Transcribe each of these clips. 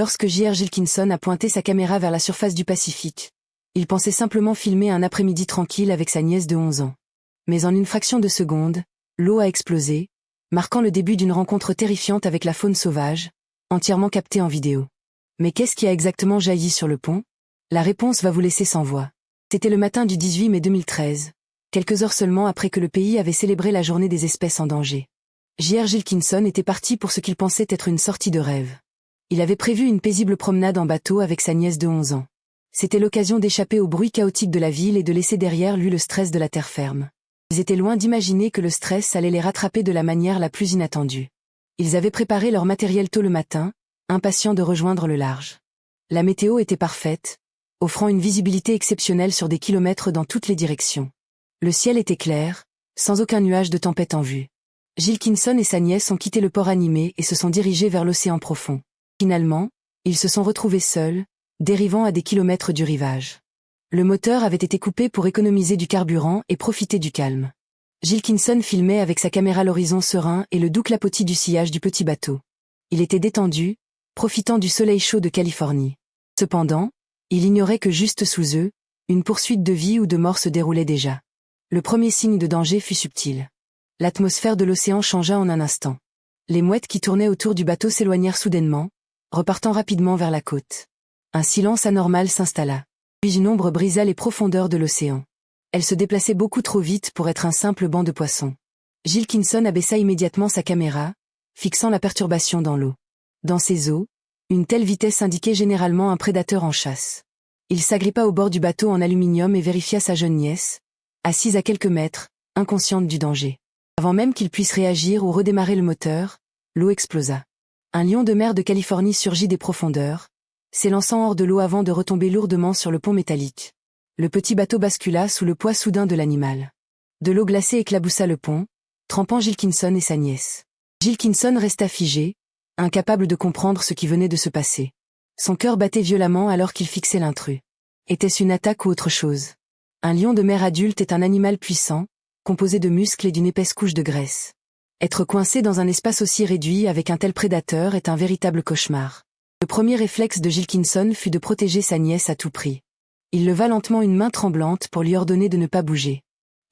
Lorsque J.R. Gilkinson a pointé sa caméra vers la surface du Pacifique, il pensait simplement filmer un après-midi tranquille avec sa nièce de 11 ans. Mais en une fraction de seconde, l'eau a explosé, marquant le début d'une rencontre terrifiante avec la faune sauvage, entièrement captée en vidéo. Mais qu'est-ce qui a exactement jailli sur le pont? La réponse va vous laisser sans voix. C'était le matin du 18 mai 2013, quelques heures seulement après que le pays avait célébré la journée des espèces en danger. J.R. Gilkinson était parti pour ce qu'il pensait être une sortie de rêve. Il avait prévu une paisible promenade en bateau avec sa nièce de 11 ans. C'était l'occasion d'échapper au bruit chaotique de la ville et de laisser derrière lui le stress de la terre ferme. Ils étaient loin d'imaginer que le stress allait les rattraper de la manière la plus inattendue. Ils avaient préparé leur matériel tôt le matin, impatients de rejoindre le large. La météo était parfaite, offrant une visibilité exceptionnelle sur des kilomètres dans toutes les directions. Le ciel était clair, sans aucun nuage de tempête en vue. Gilkinson et sa nièce ont quitté le port animé et se sont dirigés vers l'océan profond. Finalement, ils se sont retrouvés seuls, dérivant à des kilomètres du rivage. Le moteur avait été coupé pour économiser du carburant et profiter du calme. Gilkinson filmait avec sa caméra l'horizon serein et le doux clapotis du sillage du petit bateau. Il était détendu, profitant du soleil chaud de Californie. Cependant, il ignorait que juste sous eux, une poursuite de vie ou de mort se déroulait déjà. Le premier signe de danger fut subtil. L'atmosphère de l'océan changea en un instant. Les mouettes qui tournaient autour du bateau s'éloignèrent soudainement, repartant rapidement vers la côte. Un silence anormal s'installa. Puis une ombre brisa les profondeurs de l'océan. Elle se déplaçait beaucoup trop vite pour être un simple banc de poissons. Gilkinson abaissa immédiatement sa caméra, fixant la perturbation dans l'eau. Dans ces eaux, une telle vitesse indiquait généralement un prédateur en chasse. Il s'agrippa au bord du bateau en aluminium et vérifia sa jeune nièce, assise à quelques mètres, inconsciente du danger. Avant même qu'il puisse réagir ou redémarrer le moteur, l'eau explosa. Un lion de mer de Californie surgit des profondeurs, s'élançant hors de l'eau avant de retomber lourdement sur le pont métallique. Le petit bateau bascula sous le poids soudain de l'animal. De l'eau glacée éclaboussa le pont, trempant Gilkinson et sa nièce. Gilkinson resta figé, incapable de comprendre ce qui venait de se passer. Son cœur battait violemment alors qu'il fixait l'intrus. Était-ce une attaque ou autre chose? Un lion de mer adulte est un animal puissant, composé de muscles et d'une épaisse couche de graisse. Être coincé dans un espace aussi réduit avec un tel prédateur est un véritable cauchemar. Le premier réflexe de Gilkinson fut de protéger sa nièce à tout prix. Il leva lentement une main tremblante pour lui ordonner de ne pas bouger.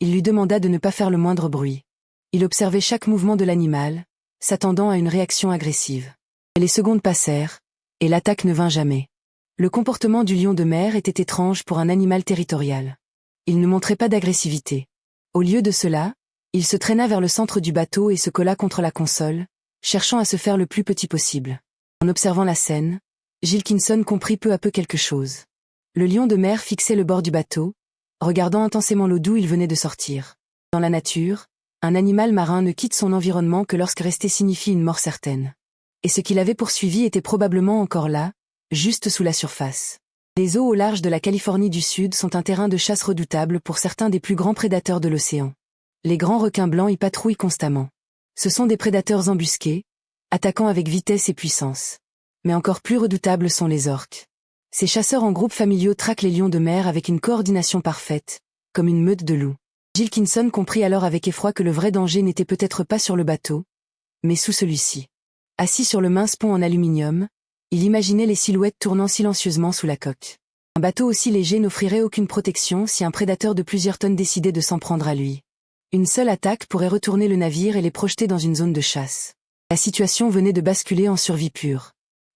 Il lui demanda de ne pas faire le moindre bruit. Il observait chaque mouvement de l'animal, s'attendant à une réaction agressive. Mais les secondes passèrent, et l'attaque ne vint jamais. Le comportement du lion de mer était étrange pour un animal territorial. Il ne montrait pas d'agressivité. Au lieu de cela, il se traîna vers le centre du bateau et se colla contre la console, cherchant à se faire le plus petit possible. En observant la scène, Gilkinson comprit peu à peu quelque chose. Le lion de mer fixait le bord du bateau, regardant intensément l'eau d'où il venait de sortir. Dans la nature, un animal marin ne quitte son environnement que lorsque rester signifie une mort certaine. Et ce qu'il avait poursuivi était probablement encore là, juste sous la surface. Les eaux au large de la Californie du Sud sont un terrain de chasse redoutable pour certains des plus grands prédateurs de l'océan. Les grands requins blancs y patrouillent constamment. Ce sont des prédateurs embusqués, attaquant avec vitesse et puissance. Mais encore plus redoutables sont les orques. Ces chasseurs en groupes familiaux traquent les lions de mer avec une coordination parfaite, comme une meute de loups. Gilkinson comprit alors avec effroi que le vrai danger n'était peut-être pas sur le bateau, mais sous celui-ci. Assis sur le mince pont en aluminium, il imaginait les silhouettes tournant silencieusement sous la coque. Un bateau aussi léger n'offrirait aucune protection si un prédateur de plusieurs tonnes décidait de s'en prendre à lui. Une seule attaque pourrait retourner le navire et les projeter dans une zone de chasse. La situation venait de basculer en survie pure.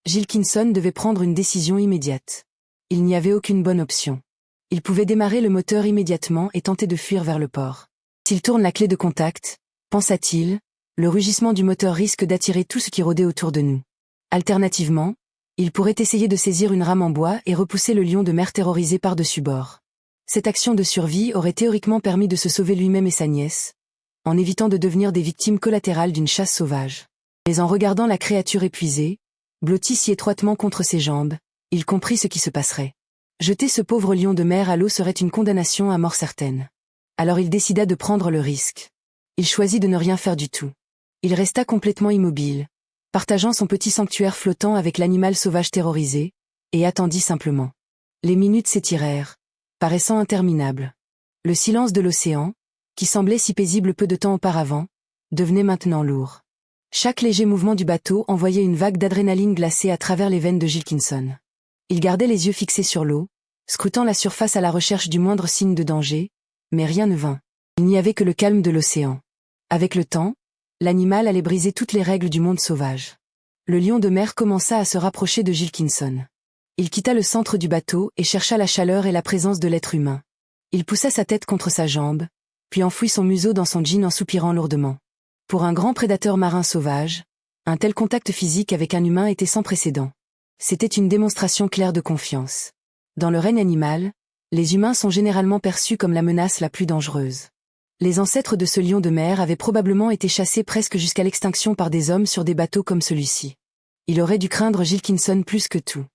Gilkinson devait prendre une décision immédiate. Il n'y avait aucune bonne option. Il pouvait démarrer le moteur immédiatement et tenter de fuir vers le port. S'il tourne la clé de contact, pensa-t-il, le rugissement du moteur risque d'attirer tout ce qui rôdait autour de nous. Alternativement, il pourrait essayer de saisir une rame en bois et repousser le lion de mer terrorisé par-dessus bord. Cette action de survie aurait théoriquement permis de se sauver lui-même et sa nièce, en évitant de devenir des victimes collatérales d'une chasse sauvage. Mais en regardant la créature épuisée, blottie si étroitement contre ses jambes, il comprit ce qui se passerait. Jeter ce pauvre lion de mer à l'eau serait une condamnation à mort certaine. Alors il décida de prendre le risque. Il choisit de ne rien faire du tout. Il resta complètement immobile, partageant son petit sanctuaire flottant avec l'animal sauvage terrorisé, et attendit simplement. Les minutes s'étirèrent, paraissant interminables. Le silence de l'océan, qui semblait si paisible peu de temps auparavant, devenait maintenant lourd. Chaque léger mouvement du bateau envoyait une vague d'adrénaline glacée à travers les veines de Gilkinson. Il gardait les yeux fixés sur l'eau, scrutant la surface à la recherche du moindre signe de danger, mais rien ne vint. Il n'y avait que le calme de l'océan. Avec le temps, l'animal allait briser toutes les règles du monde sauvage. Le lion de mer commença à se rapprocher de Gilkinson. Il quitta le centre du bateau et chercha la chaleur et la présence de l'être humain. Il poussa sa tête contre sa jambe, puis enfouit son museau dans son jean en soupirant lourdement. Pour un grand prédateur marin sauvage, un tel contact physique avec un humain était sans précédent. C'était une démonstration claire de confiance. Dans le règne animal, les humains sont généralement perçus comme la menace la plus dangereuse. Les ancêtres de ce lion de mer avaient probablement été chassés presque jusqu'à l'extinction par des hommes sur des bateaux comme celui-ci. Il aurait dû craindre Gilkinson plus que tout.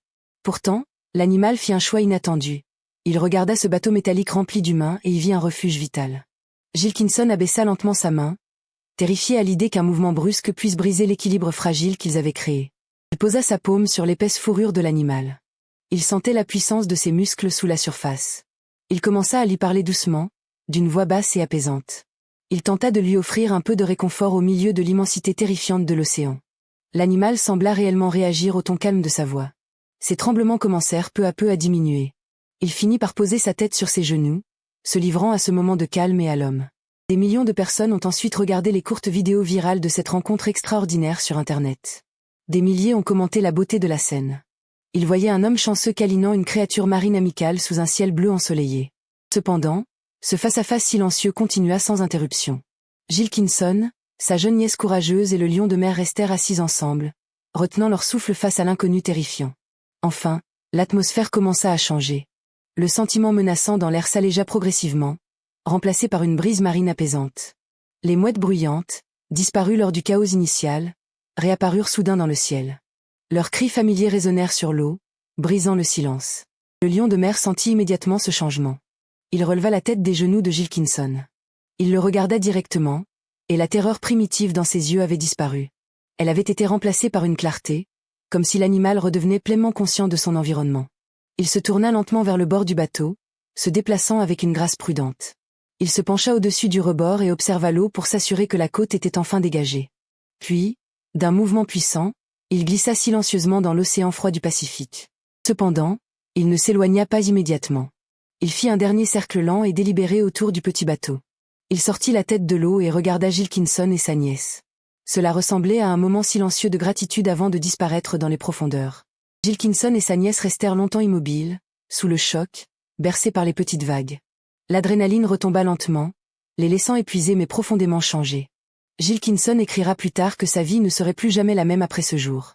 Pourtant, l'animal fit un choix inattendu. Il regarda ce bateau métallique rempli d'humains et y vit un refuge vital. Gilkinson abaissa lentement sa main, terrifié à l'idée qu'un mouvement brusque puisse briser l'équilibre fragile qu'ils avaient créé. Il posa sa paume sur l'épaisse fourrure de l'animal. Il sentait la puissance de ses muscles sous la surface. Il commença à lui parler doucement, d'une voix basse et apaisante. Il tenta de lui offrir un peu de réconfort au milieu de l'immensité terrifiante de l'océan. L'animal sembla réellement réagir au ton calme de sa voix. Ses tremblements commencèrent peu à peu à diminuer. Il finit par poser sa tête sur ses genoux, se livrant à ce moment de calme et à l'homme. Des millions de personnes ont ensuite regardé les courtes vidéos virales de cette rencontre extraordinaire sur Internet. Des milliers ont commenté la beauté de la scène. Ils voyaient un homme chanceux câlinant une créature marine amicale sous un ciel bleu ensoleillé. Cependant, ce face-à-face silencieux continua sans interruption. Gilkinson, sa jeune nièce courageuse et le lion de mer restèrent assis ensemble, retenant leur souffle face à l'inconnu terrifiant. Enfin, l'atmosphère commença à changer. Le sentiment menaçant dans l'air s'allégea progressivement, remplacé par une brise marine apaisante. Les mouettes bruyantes, disparues lors du chaos initial, réapparurent soudain dans le ciel. Leurs cris familiers résonnèrent sur l'eau, brisant le silence. Le lion de mer sentit immédiatement ce changement. Il releva la tête des genoux de Gilkinson. Il le regarda directement, et la terreur primitive dans ses yeux avait disparu. Elle avait été remplacée par une clarté, comme si l'animal redevenait pleinement conscient de son environnement. Il se tourna lentement vers le bord du bateau, se déplaçant avec une grâce prudente. Il se pencha au-dessus du rebord et observa l'eau pour s'assurer que la côte était enfin dégagée. Puis, d'un mouvement puissant, il glissa silencieusement dans l'océan froid du Pacifique. Cependant, il ne s'éloigna pas immédiatement. Il fit un dernier cercle lent et délibéré autour du petit bateau. Il sortit la tête de l'eau et regarda Gilkinson et sa nièce. Cela ressemblait à un moment silencieux de gratitude avant de disparaître dans les profondeurs. Gilkinson et sa nièce restèrent longtemps immobiles, sous le choc, bercés par les petites vagues. L'adrénaline retomba lentement, les laissant épuisés mais profondément changés. Gilkinson écrira plus tard que sa vie ne serait plus jamais la même après ce jour.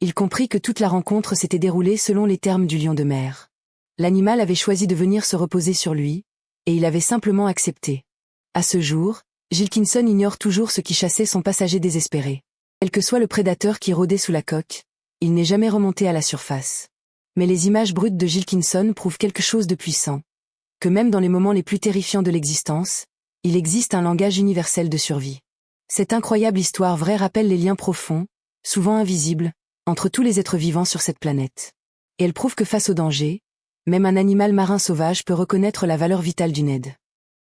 Il comprit que toute la rencontre s'était déroulée selon les termes du lion de mer. L'animal avait choisi de venir se reposer sur lui, et il avait simplement accepté. À ce jour, Gilkinson ignore toujours ce qui chassait son passager désespéré. Quel que soit le prédateur qui rôdait sous la coque, il n'est jamais remonté à la surface. Mais les images brutes de Gilkinson prouvent quelque chose de puissant. Que même dans les moments les plus terrifiants de l'existence, il existe un langage universel de survie. Cette incroyable histoire vraie rappelle les liens profonds, souvent invisibles, entre tous les êtres vivants sur cette planète. Et elle prouve que face au danger, même un animal marin sauvage peut reconnaître la valeur vitale d'une aide.